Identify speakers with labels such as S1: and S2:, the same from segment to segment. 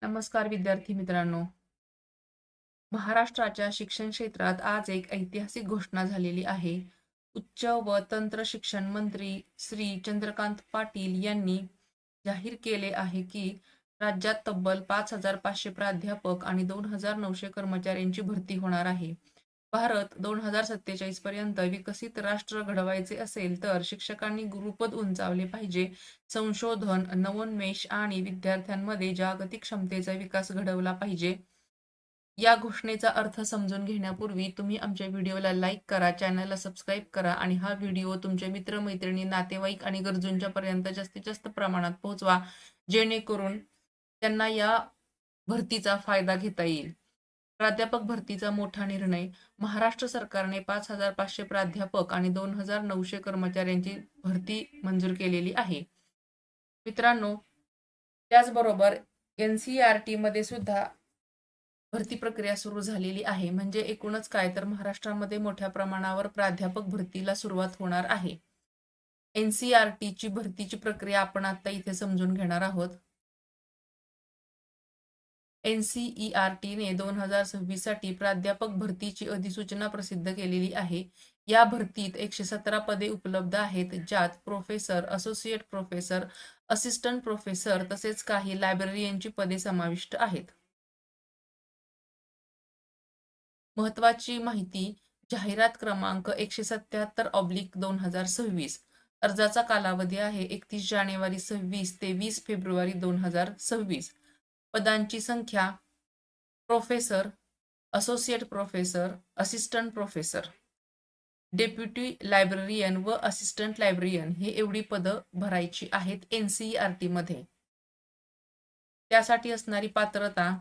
S1: नमस्कार विद्यार्थी मित्रांनो. महाराष्ट्राच्या शिक्षण क्षेत्रात आज एक ऐतिहासिक घोषणा झालेली आहे. उच्च व तंत्र शिक्षण मंत्री श्री चंद्रकांत पाटील यांनी जाहीर केले आहे की राज्यात तब्बल 5,500 प्राध्यापक आणि 2,900 कर्मचाऱ्यांची भरती होणार आहे. भारत 2047 पर्यंत विकसित राष्ट्र घडवायचे असेल तर शिक्षकांनी गुरुपद उंचावले पाहिजे. संशोधन, नवोन्मेष आणि विद्यार्थ्यांमध्ये जागतिक क्षमतेचा विकास घडवला पाहिजे. या घोषणेचा अर्थ समजून घेण्यापूर्वी तुम्ही आमच्या व्हिडिओला लाईक करा, चॅनलला सबस्क्राईब करा आणि हा व्हिडिओ तुमच्या मित्रमैत्रिणी, नातेवाईक आणि गरजूंच्या पर्यंत जास्तीत जास्त प्रमाणात पोहोचवा, जेणेकरून त्यांना या भरतीचा फायदा घेता येईल. प्राध्यापक भरतीचा मोठा निर्णय. महाराष्ट्र सरकारने 5,500 प्राध्यापक आणि 2,900 कर्मचाऱ्यांची भरती मंजूर केलेली आहे. मित्रांनो, त्याचबरोबर NCERT मध्ये सुद्धा भरती प्रक्रिया सुरू झालेली आहे. म्हणजे एकूणच काय तर महाराष्ट्रामध्ये मोठ्या प्रमाणावर प्राध्यापक भरतीला सुरुवात होणार आहे. NCERT ची भरतीची प्रक्रिया आपण आता इथे समजून घेणार आहोत. NCERT ने 2026 साठी प्राध्यापक भरतीची अधिसूचना प्रसिद्ध केलेली आहे. या भरतीत 117 पदे उपलब्ध आहेत, ज्यात professor, associate professor, assistant professor तसेच काही लायब्ररियनची पदे समाविष्ट आहेत. महत्वाची माहिती. जाहिरात क्रमांक 177/2026. अर्जाचा कालावधी आहे 31 जानेवारी 26 ते 20 फेब्रुवारी 2026. पदांची संख्या. Professor, associate professor, assistant professor, deputy librarian व असिस्टंट लायब्ररियन हे एवढी पदं भरायची आहेत NCERT मध्ये. त्यासाठी असणारी पात्रता.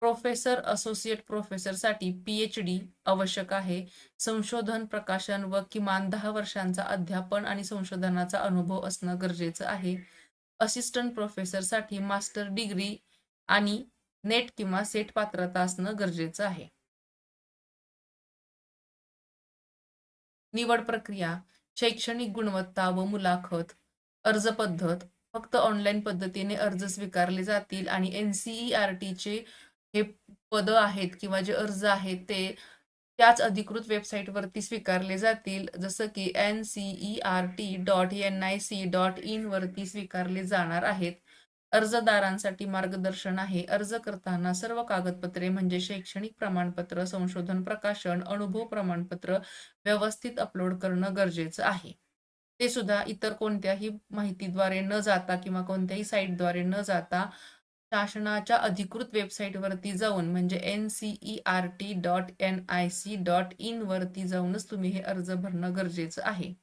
S1: प्रोफेसर, असोसिएट प्रोफेसरसाठी PhD आवश्यक आहे. संशोधन, प्रकाशन व किमान 10 वर्षांचा अध्यापन आणि संशोधनाचा अनुभव असणं गरजेचं आहे. असिस्टंट प्रोफेसरसाठी मास्टर डिग्री आणि नेट किंवा सेट पात्रता असणं गरजेचं आहे. निवड प्रक्रिया. शैक्षणिक गुणवत्ता व मुलाखत. अर्ज पद्धत. फक्त ऑनलाईन पद्धतीने अर्ज स्वीकारले जातील आणि NCERT चे हे पदं आहेत किंवा जे अर्ज आहेत ते त्याच अधिकृत वेबसाईटवरती स्वीकारले जातील, जसं की ncert.nic.in वरती स्वीकारले जाणार आहेत. अर्जदारांसाठी मार्गदर्शन आहे. अर्ज करताना सर्व कागदपत्रे म्हणजे शैक्षणिक प्रमाणपत्र, संशोधन प्रकाशन, अनुभव प्रमाणपत्र व्यवस्थित अपलोड करणं गरजेचं आहे. ते सुद्धा इतर कोणत्याही माहितीद्वारे न जाता किंवा कोणत्याही साईटद्वारे न जाता शासनाच्या अधिकृत वेबसाईटवरती जाऊन म्हणजे ncert.nic.in वरती जाऊनच तुम्ही हे अर्ज भरणं गरजेचं आहे.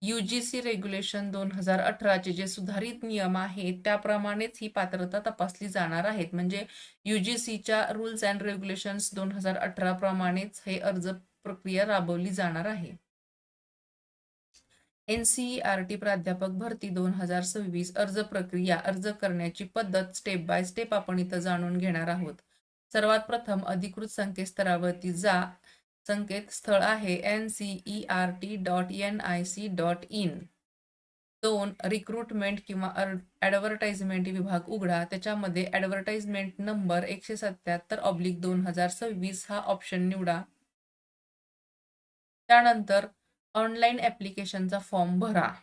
S1: UGC रेग्युलेशन 2018 चे जे सुधारित नियम आहेत त्याप्रमाणेच ही पात्रता तपासली जाणार आहेत. म्हणजे UGCच्या रूल्स अँड रेग्युलेशन्स 2018 प्रमाणेच हे अर्ज प्रक्रिया राबवली जाणार आहे. NCERT प्राध्यापक भरती 2026 अर्ज प्रक्रिया. अर्ज करण्याची पद्धत स्टेप बाय स्टेप आपण इथं जाणून घेणार आहोत. सर्वात प्रथम अधिकृत संकेतस्थळावरती जा. संकेतस्थळ आहे ncert.nic.in. 2. रिक्रुटमेंट किंवा ॲडव्हर्टाइजमेंट विभाग उघडा. त्याच्यामध्ये ॲडव्हर्टाइजमेंट नंबर 177/2026 हा ऑप्शन निवडा. त्यानंतर ऑनलाईन ॲप्लिकेशनचा फॉर्म भरा.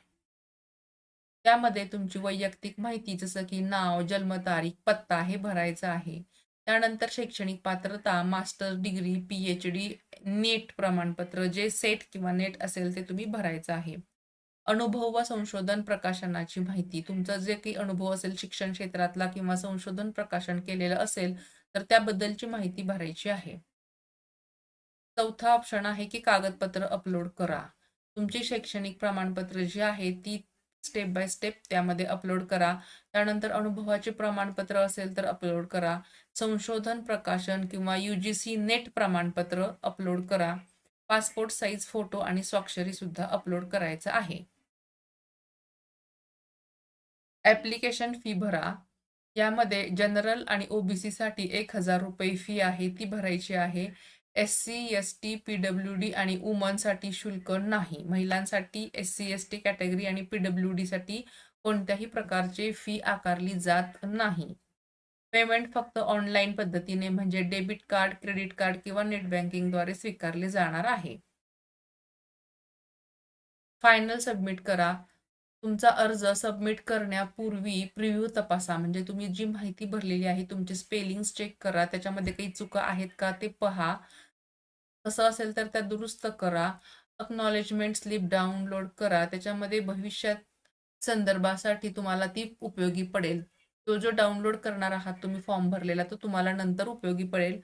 S1: त्यामध्ये तुमची वैयक्तिक माहिती जसं की नाव, जन्मतारीख, पत्ता हे भरायचं आहे. त्यानंतर शैक्षणिक पात्रता, मास्टर डिग्री, PhD, नेट प्रमाणपत्र जे सेट किंवा नेट असेल ते तुम्ही भरायचं आहे. अनुभव व संशोधन प्रकाशनाची माहिती. तुमचा जे काही अनुभव असेल शिक्षण क्षेत्रातला किंवा संशोधन प्रकाशन केलेलं असेल तर त्याबद्दलची माहिती भरायची आहे. चौथा ऑप्शन आहे की कागदपत्र अपलोड करा. तुमची शैक्षणिक प्रमाणपत्र जी आहे ती स्टेप बाय स्टेप त्यामध्ये अपलोड करा. त्यानंतर अनुभवाचे प्रमाणपत्र असेल तर अपलोड करा. संशोधन प्रकाशन किंवा UGC नेट प्रमाणपत्र अपलोड करा. पासपोर्ट साईज फोटो आणि स्वाक्षरी सुद्धा अपलोड करायचं आहे. ॲप्लिकेशन फी भरा. यामध्ये जनरल आणि OBC साठी 1,000 रुपये फी आहे ती भरायची आहे. SC, ST, PWD आणि वुमनसाठी शुल्क नाही. महिलांसाठी SC, ST कॅटेगरी आणि PWD साठी कोणत्याही प्रकारची फी आकारली जात नाही. पेमेंट फक्त ऑनलाईन पद्धतीने म्हणजे डेबिट कार्ड, क्रेडिट कार्ड किंवा नेट बँकिंगद्वारे स्वीकारले जाणार आहे. फायनल सबमिट करा. तुमचा अर्ज सबमिट करण्यापूर्वी प्रिव्ह्यू तपासा. म्हणजे तुम्ही जी माहिती भरलेली आहे, तुमचे स्पेलिंग्स चेक करा. त्याच्यामध्ये काही चुका आहेत का ते पहा. तसं असेल तर त्या दुरुस्त करा. अक्नॉलेजमेंट स्लिप डाउनलोड करा. त्याच्यामध्ये भविष्यात संदर्भासाठी तुम्हाला ती उपयोगी पडेल. तो जो डाउनलोड करणार आहात तुम्ही फॉर्म भरलेला, तो तुम्हाला नंतर उपयोगी पडेल.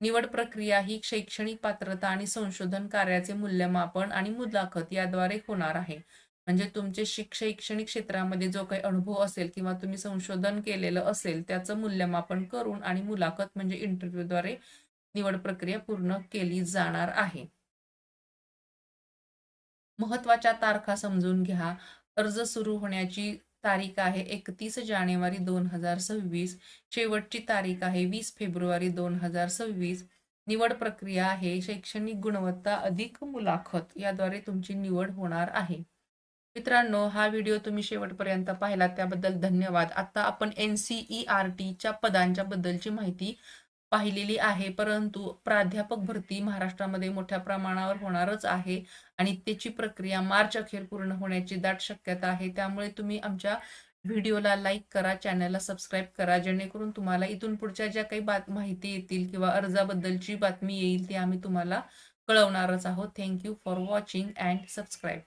S1: निवड प्रक्रिया ही शैक्षणिक पात्रता आणि संशोधन कार्याचे मूल्यमापन आणि मुलाखत याद्वारे होणार आहे. म्हणजे तुमचे शैक्षणिक क्षेत्रामध्ये जो काही अनुभव असेल किंवा तुम्ही संशोधन केलेलं असेल, त्याचं मूल्यमापन करून आणि मुलाखत म्हणजे इंटरव्ह्यूद्वारे निवड प्रक्रिया पूर्ण केली जाणार आहे. महत्त्वाच्या तारखा समजून घ्या. अर्ज सुरू होण्याची तारीख आहे 31 जानेवारी 2026. शेवटची तारीख आहे 20 फेब्रुवारी 2026. निवड प्रक्रिया आहे शैक्षणिक गुणवत्ता अधिक मुलाखत याद्वारे तुमची निवड होणार आहे. मित्रांनो, हा व्हिडिओ तुम्ही शेवटपर्यंत पाहिला त्याबद्दल धन्यवाद. आता आपण NCERTच्या पदांच्या बद्दलची माहिती पाहिलेली आहे. परंतु प्राध्यापक भरती महाराष्ट्रामध्ये मोठ्या प्रमाणावर होणारच आहे आणि त्याची प्रक्रिया मार्च अखेर पूर्ण होण्याची दाट शक्यता आहे. त्यामुळे तुम्ही आमच्या व्हिडिओला लाईक करा, चॅनलला सबस्क्राईब करा, जेणेकरून तुम्हाला इथून पुढच्या ज्या काही माहिती येतील किंवा अर्जाबद्दलची बातमी येईल ती आम्ही तुम्हाला कळवणारच आहोत. Thank you for watching and subscribe.